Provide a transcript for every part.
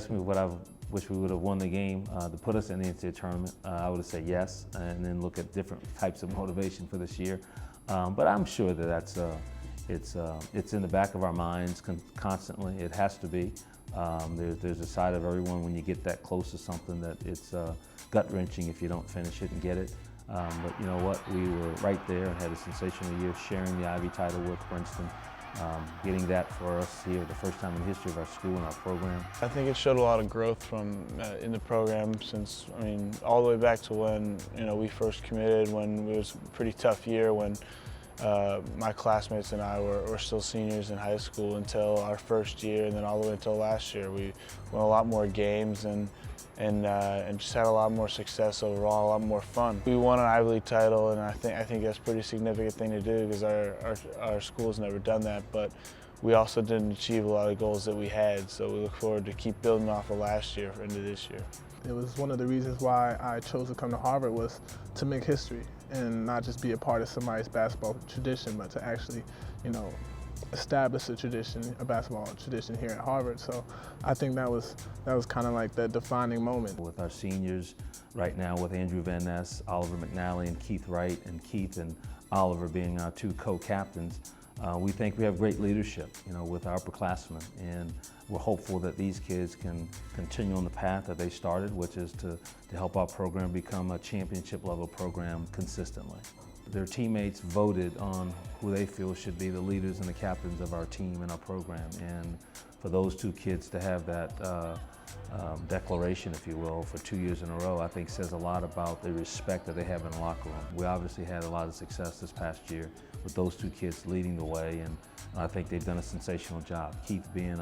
asked me what I wish we would have won the game to put us in the NCAA tournament, I would have said yes, and then look at different types of motivation for this year. But I'm sure that it's in the back of our minds constantly. It has to be. There's a side of everyone when you get that close to something that it's gut-wrenching if you don't finish it and get it. But you know what? We were right there and had a sensational year, sharing the Ivy title with Princeton. Getting that for us here, the first time in the history of our school and our program. I think it showed a lot of growth from in the program since, I mean, all the way back to when we first committed, when it was a pretty tough year, when my classmates and I were still seniors in high school until our first year, and then all the way until last year. We won a lot more games and just had a lot more success overall, a lot more fun. We won an Ivy League title, and I think that's a pretty significant thing to do because our school's never done that. But we also didn't achieve a lot of goals that we had, so we look forward to keep building off of last year into this year. It was one of the reasons why I chose to come to Harvard, was to make history and not just be a part of somebody's basketball tradition, but to actually, establish a basketball tradition here at Harvard. So I think that was kind of like the defining moment. With our seniors right now, with Andrew Van Ness, Oliver McNally, and Keith Wright, and Keith and Oliver being our two co-captains, we think we have great leadership, with our upperclassmen, and we're hopeful that these kids can continue on the path that they started, which is to help our program become a championship level program consistently. Their teammates voted on who they feel should be the leaders and the captains of our team and our program, and for those two kids to have that declaration, if you will, for 2 years in a row, I think says a lot about the respect that they have in the locker room. We obviously had a lot of success this past year with those two kids leading the way, and I think they've done a sensational job. Keith being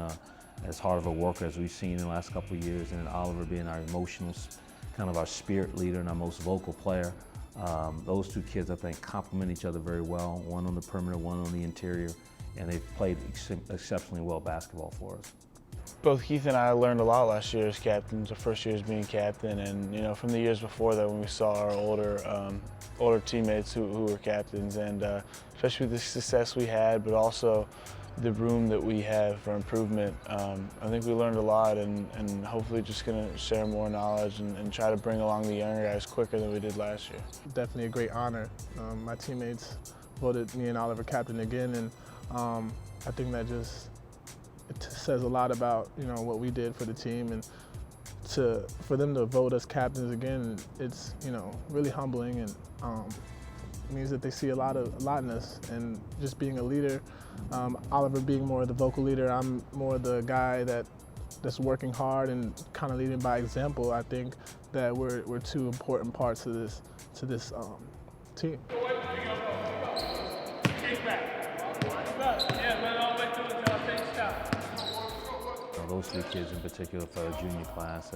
as hard of a worker as we've seen in the last couple of years, and Oliver being our emotional, kind of our spirit leader and our most vocal player. Those two kids, I think, complement each other very well, one on the perimeter, one on the interior, and they've played exceptionally well basketball for us. Both Keith and I learned a lot last year as captains, our first year as being captain, and from the years before that when we saw our older teammates who were captains, and especially with the success we had, but also the room that we have for improvement. I think we learned a lot, and hopefully just going to share more knowledge and try to bring along the younger guys quicker than we did last year. Definitely a great honor. My teammates voted me and Oliver captain again, and I think that it says a lot about what we did for the team, and for them to vote us captains again, it's really humbling, and it means that they see a lot in us, and just being a leader. Oliver being more of the vocal leader, I'm more the guy that's working hard and kind of leading by example. I think that we're two important parts of this team. Those three kids in particular for our junior class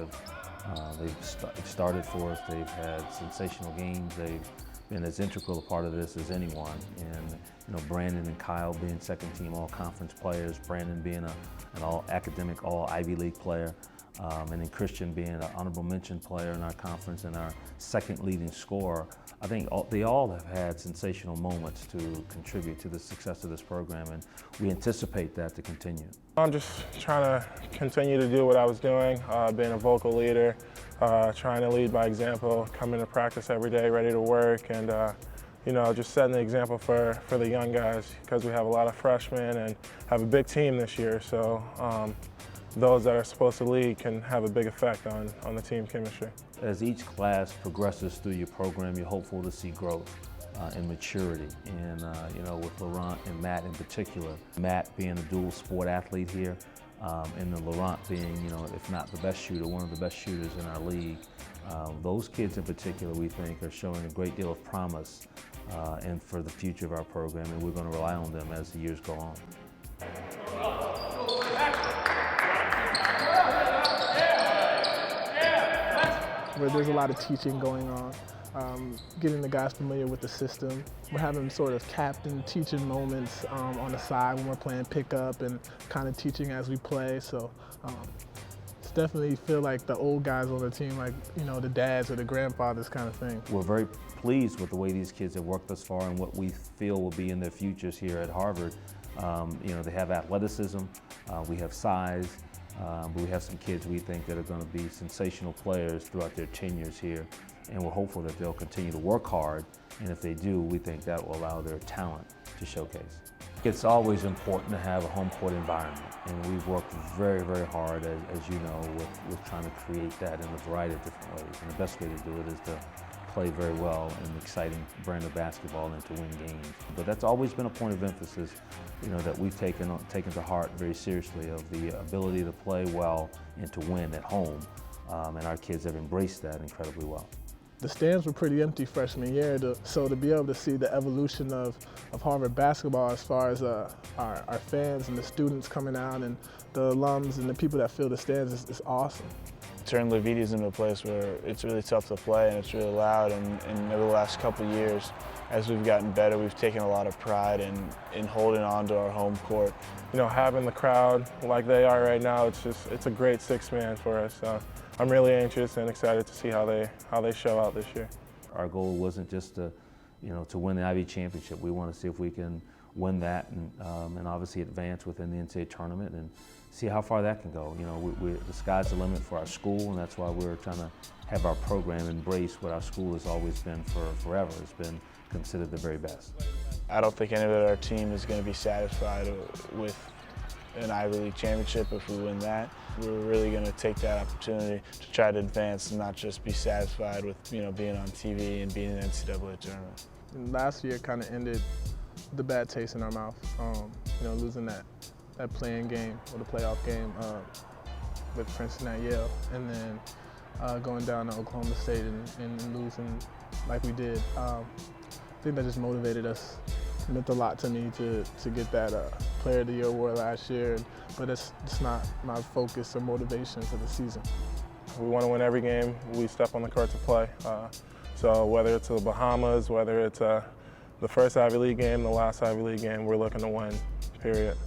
they've started for us. They've had sensational games. They've been as integral a part of this as anyone. And Brandon and Kyle being second team all-conference players, Brandon being an all-academic, all-Ivy League player, and then Christian being an honorable mention player in our conference and our second leading scorer. I think they all have had sensational moments to contribute to the success of this program, and we anticipate that to continue. I'm just trying to continue to do what I was doing, being a vocal leader, trying to lead by example, coming to practice every day, ready to work, and just setting the example for the young guys, because we have a lot of freshmen and have a big team this year. So those that are supposed to lead can have a big effect on the team chemistry. As each class progresses through your program, you're hopeful to see growth and maturity. And with Laurent and Matt in particular, Matt being a dual sport athlete here, and then Laurent being, if not the best shooter, one of the best shooters in our league. Those kids in particular, we think, are showing a great deal of promise and for the future of our program, and we're going to rely on them as the years go on. Where there's a lot of teaching going on, getting the guys familiar with the system. We're having sort of captain teaching moments on the side when we're playing pickup and kind of teaching as we play. So it's definitely feel like the old guys on the team, like the dads or the grandfathers kind of thing. We're very pleased with the way these kids have worked thus far and what we feel will be in their futures here at Harvard. They have athleticism, we have size, But we have some kids we think that are going to be sensational players throughout their tenures here, and we're hopeful that they'll continue to work hard, and if they do, we think that will allow their talent to showcase. It's always important to have a home court environment, and we've worked very, very hard, as you know, with trying to create that in a variety of different ways. And the best way to do it is to play very well in an exciting brand of basketball and to win games. But that's always been a point of emphasis, that we've taken to heart very seriously, of the ability to play well and to win at home. And our kids have embraced that incredibly well. The stands were pretty empty freshman year, so to be able to see the evolution of Harvard basketball as far as our fans and the students coming out and the alums and the people that fill the stands is awesome. Turned Levites into a place where it's really tough to play and it's really loud, and over the last couple of years, as we've gotten better, we've taken a lot of pride in holding on to our home court. Having the crowd like they are right now, it's a great six-man for us. I'm really anxious and excited to see how they show out this year. Our goal wasn't just to win the Ivy Championship. We want to see if we can win that and obviously advance within the NCAA tournament and see how far that can go. The sky's the limit for our school, and that's why we're trying to have our program embrace what our school has always been forever. It's been considered the very best. I don't think anybody on our team is going to be satisfied with an Ivy League championship if we win that. We're really going to take that opportunity to try to advance and not just be satisfied with being on TV and being in the NCAA tournament. And last year kind of ended the bad taste in our mouth, losing that playing game or the playoff game with Princeton at Yale, and then going down to Oklahoma State and losing like we did. I think that just motivated us. It meant a lot to me to get that Player of the Year award last year, but it's not my focus or motivation for the season. We want to win every game we step on the court to play. So whether it's the Bahamas, whether it's the first Ivy League game, the last Ivy League game, we're looking to win, period.